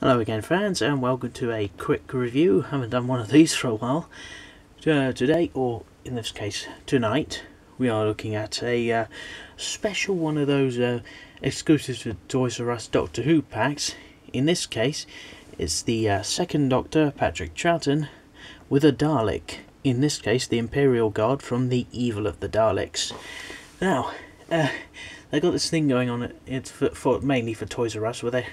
Hello again fans, and welcome to a quick review. Haven't done one of these for a while. Today, or in this case tonight, we are looking at a special one of those exclusive to Toys R Us Doctor Who packs. In this case, it's the second Doctor, Patrick Troughton, with a Dalek. In this case, the Imperial Guard from The Evil of the Daleks. Now, they got this thing going on. It's mainly for Toys R Us, where they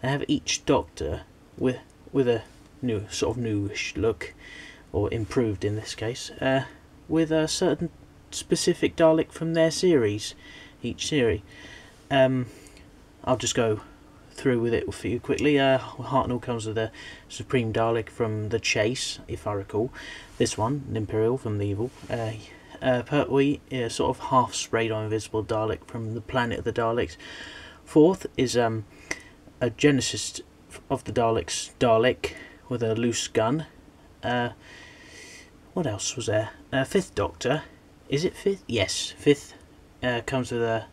have each Doctor with a new newish look, or improved in this case, with a certain specific Dalek from their series, each series. I'll just go through with it for you quickly. Hartnell comes with a Supreme Dalek from The Chase, if I recall. This one, an Imperial from The Evil. Pertwee, sort of half sprayed on invisible Dalek from the Planet of the Daleks. Fourth is a Genesis of the Daleks Dalek with a loose gun. What else was there? Fifth Doctor. Is it fifth? Yes, fifth comes with a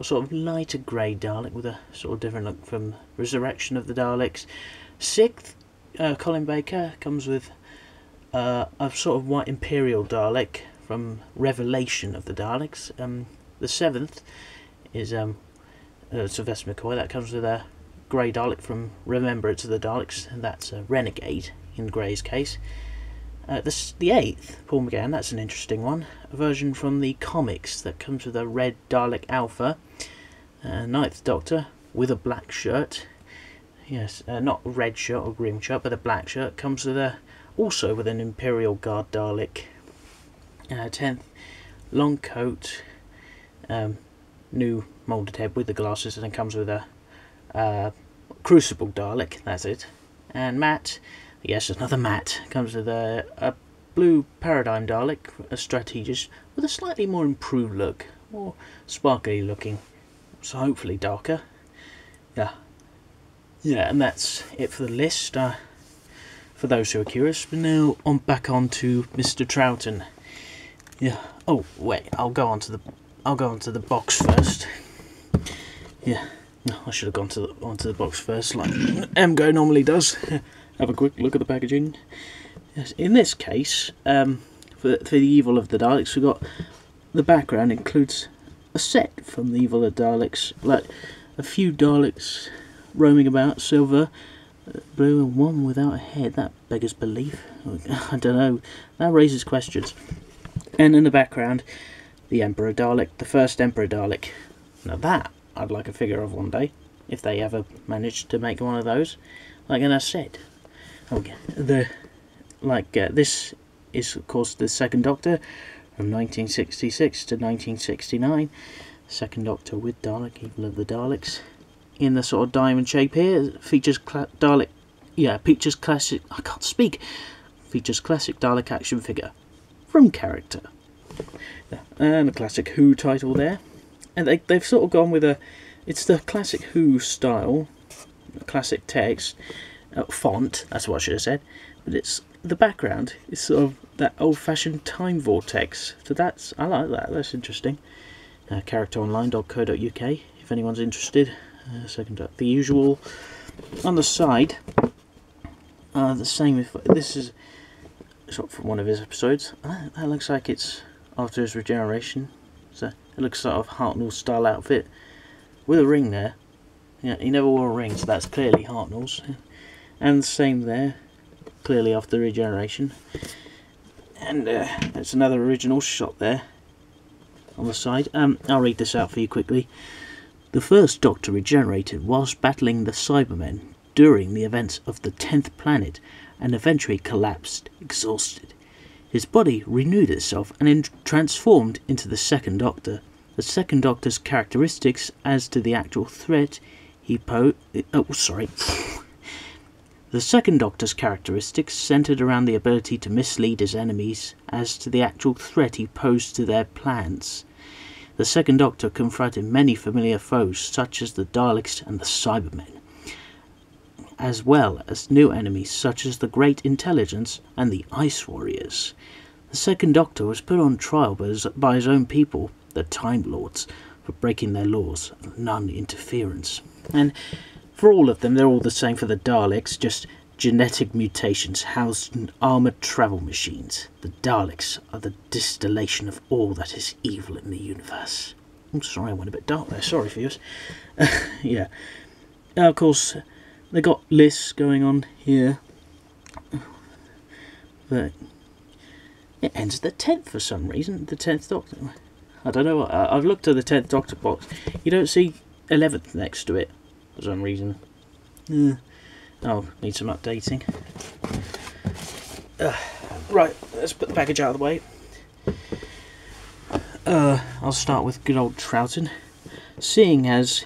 sort of lighter grey Dalek with a sort of different look from Resurrection of the Daleks. Sixth, Colin Baker comes with a sort of white Imperial Dalek from Revelation of the Daleks. The seventh is Sylvester McCoy. That comes with a grey Dalek from Remembrance of the Daleks, and that's a Renegade in Grey's case. The eighth, Paul McGann, that's an interesting one. A version from the comics that comes with a red Dalek Alpha. Ninth Doctor with a black shirt. Yes, not a red shirt or green shirt, but a black shirt. Comes with also with an Imperial Guard Dalek. 10th, long coat, new moulded head with the glasses, and it comes with a Crucible Dalek, that's it. And Matt, yes, another Matt, comes with a blue Paradigm Dalek, a Strategist, with a slightly more improved look, more sparkly looking, so hopefully darker. Yeah, and that's it for the list, for those who are curious. But now back on to Mr. Troughton. Yeah. Oh wait, I'll go on to the box first. Yeah. No, I should have gone onto the box first, like MGO normally does. Have a quick look at the packaging. Yes, in this case, for the Evil of the Daleks, we've got the background includes a set from the Evil of the Daleks, like a few Daleks roaming about, silver, blue, and one without a head. That beggars belief. I don't know. That raises questions. And in the background, the Emperor Dalek, the first Emperor Dalek. Now that I'd like a figure of one day, if they ever managed to make one of those. Like I said, okay, this is of course the second Doctor from 1966 to 1969. Second Doctor with Dalek, Evil of the Daleks, in the sort of diamond shape here. Features Dalek, features classic. I can't speak. Features classic Dalek action figure from character, and a classic Who title there. And they've sort of gone with it's the classic Who style, classic text, font, that's what I should have said, but it's the background is sort of that old-fashioned time vortex, so I like that, that's interesting. Characteronline.co.uk if anyone's interested. Second, the usual. On the side, the same, if this is sort of from one of his episodes, that looks like it's after his regeneration. So it looks sort of Hartnell's style outfit with a ring there. Yeah, he never wore a ring, so that's clearly Hartnell's. And the same there, clearly after regeneration. And it's another original shot there on the side. I'll read this out for you quickly. The first Doctor regenerated whilst battling the Cybermen during the events of the 10th planet, and eventually collapsed, exhausted. His body renewed itself and transformed into the second Doctor. The second Doctor's characteristics as to the actual threat he posed... The second Doctor's characteristics centred around the ability to mislead his enemies as to the actual threat he posed to their plans. The second Doctor confronted many familiar foes, such as the Daleks and the Cybermen, as well as new enemies such as the Great Intelligence and the Ice Warriors. The second Doctor was put on trial by his own people, the Time Lords, for breaking their laws of non-interference. And for all of them, they're all the same for the Daleks, just genetic mutations housed in armoured travel machines. The Daleks are the distillation of all that is evil in the universe. I'm sorry I went a bit dark there, sorry viewers. Yeah. Of course, they got lists going on here. But it ends at the 10th for some reason, the 10th Doctor. I don't know, I've looked at the 10th Doctor box. You don't see 11th next to it for some reason. Oh, need some updating. Right, let's put the package out of the way. I'll start with good old Troughton. Seeing as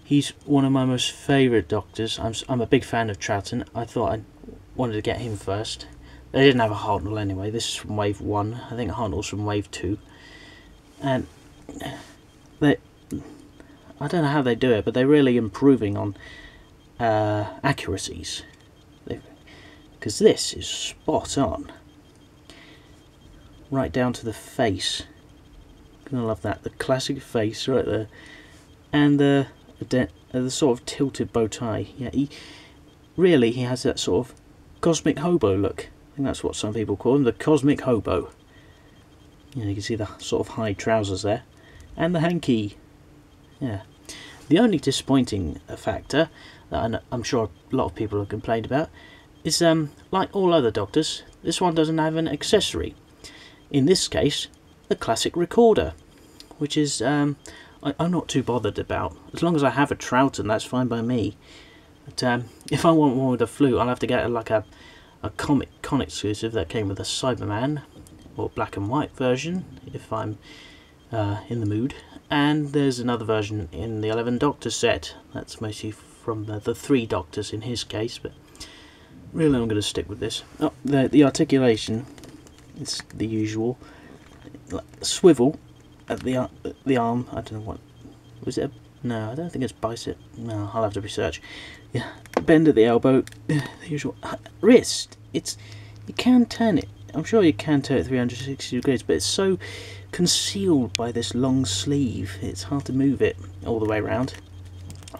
he's one of my most favourite Doctors, I'm a big fan of Troughton. I thought I wanted to get him first. They didn't have a Hartnell anyway. This is from Wave 1. I think Hartnell's from Wave 2. And I don't know how they do it, but they're really improving on accuracies, because this is spot on, right down to the face. Gonna love that, the classic face right there, and the sort of tilted bow tie. Yeah, he has that sort of cosmic hobo look. I think that's what some people call him, the cosmic hobo. You can see the sort of high trousers there, and the hanky. Yeah. The only disappointing factor that I'm sure a lot of people have complained about is, like all other Doctors, this one doesn't have an accessory. In this case, the classic recorder, which is I'm not too bothered about. As long as I have a Troughton, that's fine by me. But if I want one with a flute, I'll have to get like a Comic-Con exclusive that came with a Cyberman, or black and white version, if I'm in the mood. And there's another version in the 11 Doctor set. That's mostly from the 3 Doctors in his case, but really I'm going to stick with this. Oh, the articulation is the usual. Swivel at the arm. I don't know what was it. No, I don't think it's bicep. No, I'll have to research. Yeah, bend at the elbow. The usual wrist. You can turn it. I'm sure you can turn it 360 degrees, but it's so concealed by this long sleeve, it's hard to move it all the way around.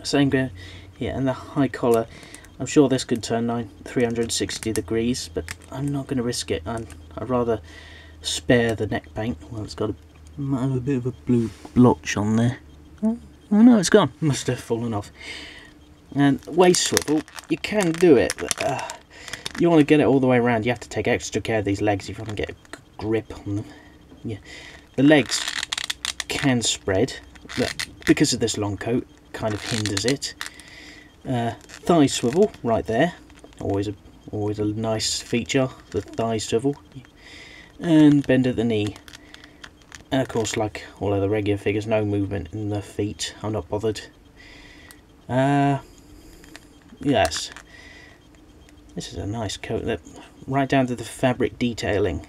Same go, yeah, and the high collar. I'm sure this could turn 360 degrees, but I'm not going to risk it. I'd rather spare the neck paint. Well, it's got a bit of a blue blotch on there. Oh no, it's gone. Must have fallen off. And waist swivel, you can do it, but you want to get it all the way around. You have to take extra care of these legs if you want to get a grip on them. Yeah, the legs can spread, but because of this long coat, kind of hinders it. Thigh swivel right there, always a nice feature. The thigh swivel, and bend at the knee. And of course, like all other regular figures, no movement in the feet. I'm not bothered. Yes, this is a nice coat. That right down to the fabric detailing.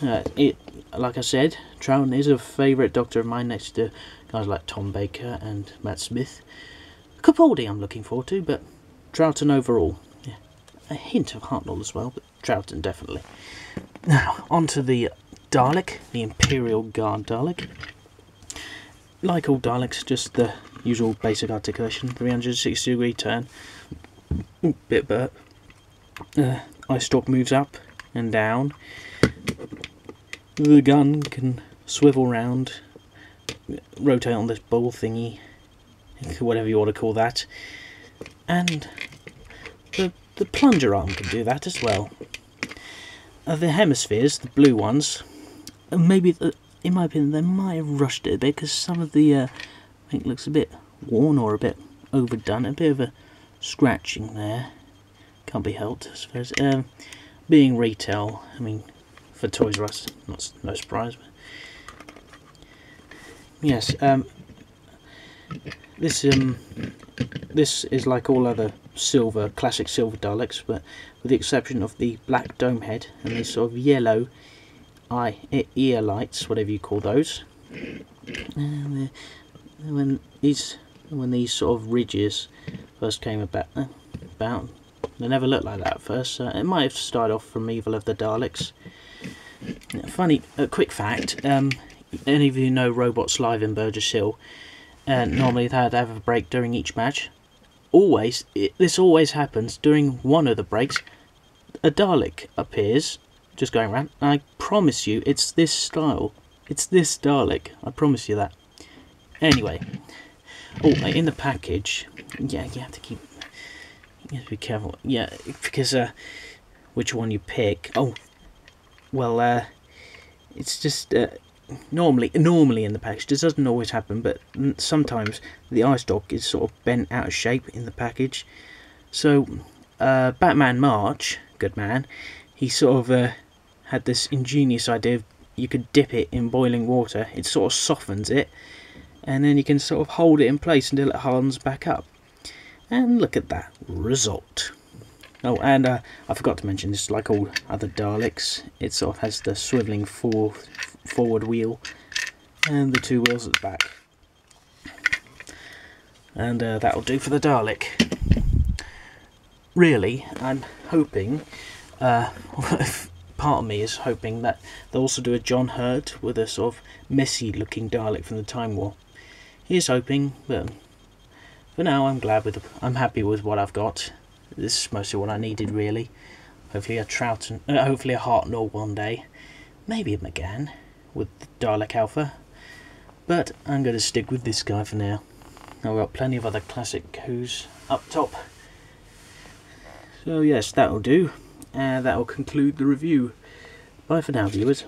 Like I said, Troughton is a favourite Doctor of mine, next to guys like Tom Baker and Matt Smith. Capaldi I'm looking forward to, but Troughton overall. Yeah. A hint of Hartnell as well, but Troughton definitely. Now, on to the Dalek, the Imperial Guard Dalek. Like all Daleks, just the usual basic articulation, 360 degree turn. Ooh, bit burp. Eye stalk moves up and down. The gun can swivel round, rotate on this ball thingy, whatever you want to call that, and the plunger arm can do that as well. The hemispheres, the blue ones, maybe in my opinion they might have rushed it a bit, because some of the I think looks a bit worn or a bit overdone, a bit of a scratching there. Can't be helped, I suppose. Being retail, I mean, for Toys R Us, no surprise. But yes, this is like all other classic silver Daleks, but with the exception of the black dome head and these sort of yellow ear lights, whatever you call those. And when these sort of ridges first came about, they never looked like that at first. So it might have started off from Evil of the Daleks. Funny, a quick fact. Any of you know Robots Live in Burgess Hill? Normally they'd have a break during each match. This always happens during one of the breaks. A Dalek appears, just going around. I promise you, it's this style. It's this Dalek. I promise you that. Anyway, in the package, yeah, you have to be careful. Yeah, because which one you pick? Oh, well, it's just normally in the package. This doesn't always happen, but sometimes the eye stalk is sort of bent out of shape in the package. So, Batman March, good man, he sort of had this ingenious idea of you could dip it in boiling water. It sort of softens it, and then you can sort of hold it in place until it hardens back up. And look at that result. Oh, and I forgot to mention, this, like all other Daleks, it sort of has the swivelling forward wheel and the two wheels at the back. And that'll do for the Dalek. Really, I'm hoping, part of me is hoping that they'll also do a John Hurt with a sort of messy looking Dalek from the Time War. Here's hoping, but for now I'm happy with what I've got. This is mostly what I needed, really. Hopefully a hopefully a Hartnell one day. Maybe a McGann with the Dalek Alpha. But I'm going to stick with this guy for now. I've got plenty of other classic Who's up top. So yes, that'll do. And that'll conclude the review. Bye for now, viewers.